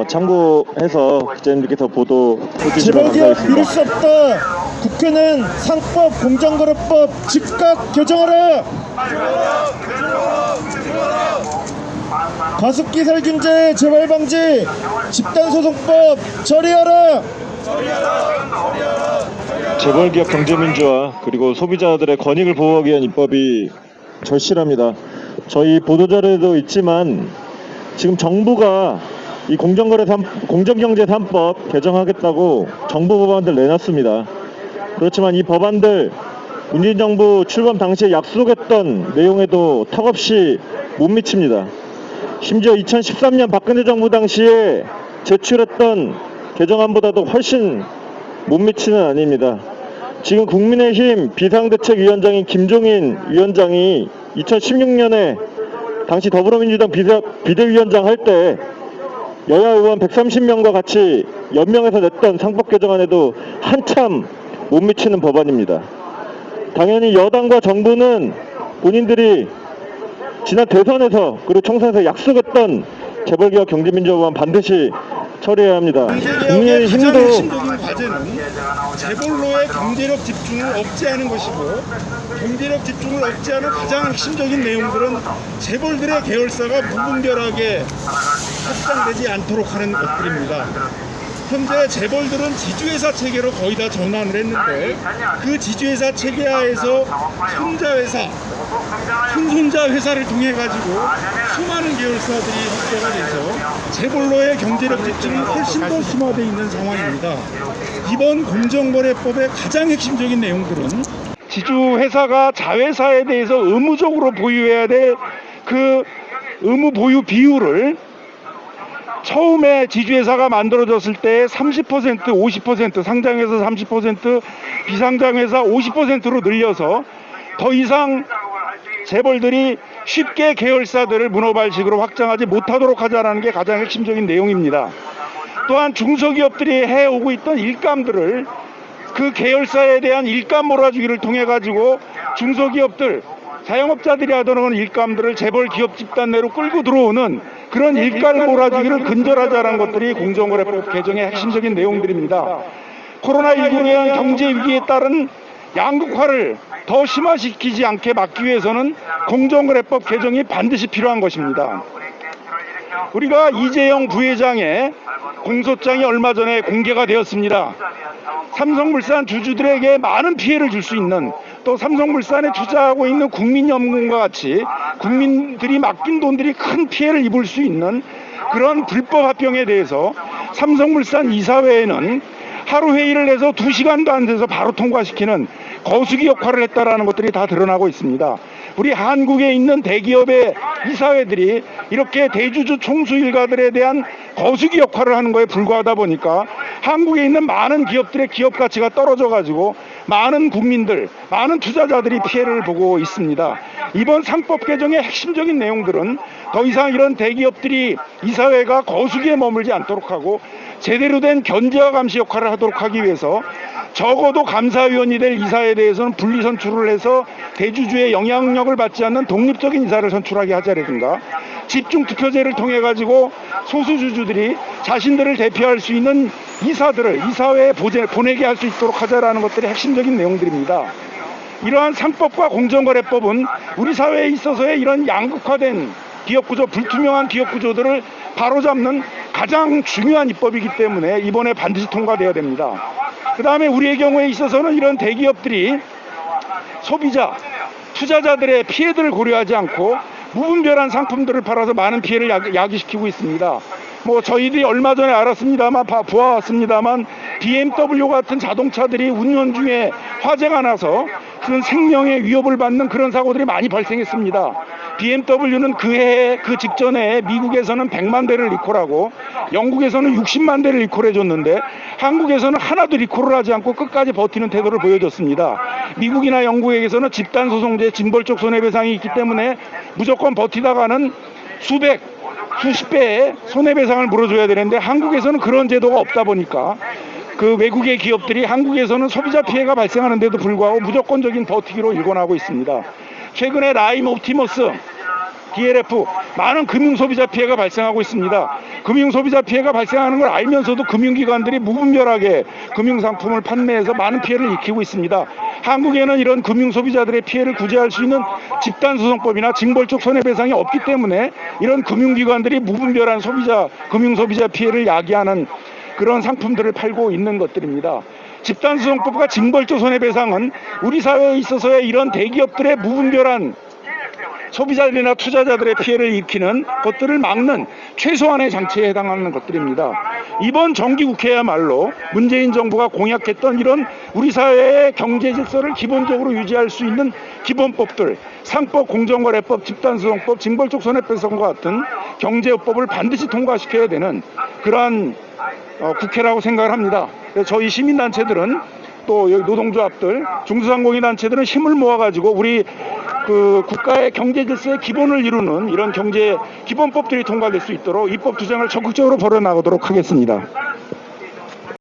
참고해서 기자님들께서 보도 해주시면 재벌기업 감사하겠습니다. 미룰 수 없다. 국회는 상법 공정거래법 즉각 개정하라. 가습기 살균제 재발 방지 집단소송법 처리하라. 재벌기업 경제민주화 그리고 소비자들의 권익을 보호하기 위한 입법이 절실합니다. 저희 보도자료에도 있지만 지금 정부가 이 공정경제 3법 개정하겠다고 정부 법안들 내놨습니다. 그렇지만 이 법안들 문재인 정부 출범 당시에 약속했던 내용에도 턱없이 못 미칩니다. 심지어 2013년 박근혜 정부 당시에 제출했던 개정안보다도 훨씬 못 미치는 아닙니다. 지금 국민의힘 비상대책위원장인 김종인 위원장이 2016년에 당시 더불어민주당 비대위원장 할 때 여야 의원 130명과 같이 연명해서 냈던 상법 개정안에도 한참 못 미치는 법안입니다. 당연히 여당과 정부는 본인들이 지난 대선에서 그리고 총선에서 약속했던 재벌기업 경제민주화 법안 반드시 처리해야 합니다. 국민의 힘도 핵심적인 과제는 재벌로의 경제력 집중을 억제하는 것이고, 경제력 집중을 억제하는 가장 핵심적인 내용들은 재벌들의 계열사가 무분별하게 확장되지 않도록 하는 것들입니다. 현재 재벌들은 지주회사 체계로 거의 다 전환을 했는데, 그 지주회사 체계하에서 손자회사, 손손자 회사를 통해 가지고 수많은 계열사들이 확대가 돼서 재벌로의 경제력 집중이 훨씬 더 심화되어 있는 상황입니다. 이번 공정거래법의 가장 핵심적인 내용들은 지주회사가 자회사에 대해서 의무적으로 보유해야 될 그 의무 보유 비율을 처음에 지주회사가 만들어졌을 때 30%, 50%, 상장회사 30%, 비상장회사 50%로 늘려서 더 이상 재벌들이 쉽게 계열사들을 문어발식으로 확장하지 못하도록 하자라는 게 가장 핵심적인 내용입니다. 또한 중소기업들이 해오고 있던 일감들을 그 계열사에 대한 일감 몰아주기를 통해 가지고 중소기업들, 자영업자들이 하던 일감들을 재벌 기업 집단 내로 끌고 들어오는 그런 일감 몰아주기를 근절하자라는 것들이 공정거래법 개정의 핵심적인 내용들입니다. 코로나19로 인한 경제 위기에 따른 양극화를 더 심화시키지 않게 막기 위해서는 공정거래법 개정이 반드시 필요한 것입니다. 우리가 이재용 부회장의 공소장이 얼마 전에 공개가 되었습니다. 삼성물산 주주들에게 많은 피해를 줄 수 있는, 또 삼성물산에 투자하고 있는 국민연금과 같이 국민들이 맡긴 돈들이 큰 피해를 입을 수 있는 그런 불법 합병에 대해서 삼성물산 이사회에는 하루 회의를 해서 2시간도 안 돼서 바로 통과시키는 거수기 역할을 했다라는 것들이 다 드러나고 있습니다. 우리 한국에 있는 대기업의 이사회들이 이렇게 대주주 총수 일가들에 대한 거수기 역할을 하는 거에 불과하다 보니까 한국에 있는 많은 기업들의 기업 가치가 떨어져 가지고 많은 국민들, 많은 투자자들이 피해를 보고 있습니다. 이번 상법 개정의 핵심적인 내용들은 더 이상 이런 대기업들이 이사회가 거수기에 머물지 않도록 하고 제대로 된 견제와 감시 역할을 하도록 하기 위해서 적어도 감사위원이 될 이사에 대해서는 분리 선출을 해서 대주주의 영향력을 받지 않는 독립적인 이사를 선출하게 하자라든가, 집중투표제를 통해 가지고 소수주주들이 자신들을 대표할 수 있는 이사들을 이사회에 보내게 할 수 있도록 하자라는 것들이 핵심적인 내용들입니다. 이러한 상법과 공정거래법은 우리 사회에 있어서의 이런 양극화된 기업구조, 불투명한 기업구조들을 바로잡는 가장 중요한 입법이기 때문에 이번에 반드시 통과되어야 됩니다. 그 다음에 우리의 경우에 있어서는 이런 대기업들이 소비자, 투자자들의 피해들을 고려하지 않고 무분별한 상품들을 팔아서 많은 피해를 야기시키고 있습니다. 저희들이 얼마 전에 알았습니다만, 보아왔습니다만, BMW 같은 자동차들이 운전 중에 화재가 나서 그런 생명의 위협을 받는 그런 사고들이 많이 발생했습니다. BMW는 그 직전에 미국에서는 100만 대를 리콜하고 영국에서는 60만 대를 리콜해줬는데 한국에서는 하나도 리콜을 하지 않고 끝까지 버티는 태도를 보여줬습니다. 미국이나 영국에서는 집단소송제, 징벌적 손해배상이 있기 때문에 무조건 버티다가는 수십 배의 손해배상을 물어줘야 되는데 한국에서는 그런 제도가 없다 보니까 그 외국의 기업들이 한국에서는 소비자 피해가 발생하는데도 불구하고 무조건적인 버티기로 일관하고 있습니다. 최근에 라임 옵티머스 DLF 많은 금융소비자 피해가 발생하고 있습니다. 금융소비자 피해가 발생하는 걸 알면서도 금융기관들이 무분별하게 금융상품을 판매해서 많은 피해를 입히고 있습니다. 한국에는 이런 금융소비자들의 피해를 구제할 수 있는 집단소송법이나 징벌적 손해배상이 없기 때문에 이런 금융기관들이 무분별한 금융소비자 피해를 야기하는 그런 상품들을 팔고 있는 것들입니다. 집단소송법과 징벌적 손해배상은 우리 사회에 있어서의 이런 대기업들의 무분별한 소비자들이나 투자자들의 피해를 일으키는 것들을 막는 최소한의 장치에 해당하는 것들입니다. 이번 정기국회야말로 문재인 정부가 공약했던 이런 우리 사회의 경제 질서를 기본적으로 유지할 수 있는 기본법들, 상법, 공정거래법, 집단소송법, 징벌적 손해배상과 같은 경제법을 반드시 통과시켜야 되는 그러한 국회라고 생각을 합니다. 그래서 저희 시민단체들은 또 여기 노동조합들, 중소상공인단체들은 힘을 모아가지고 우리 국가의 경제 질서의 기본을 이루는 이런 경제 기본법들이 통과될 수 있도록 입법 투쟁을 적극적으로 벌여나가도록 하겠습니다.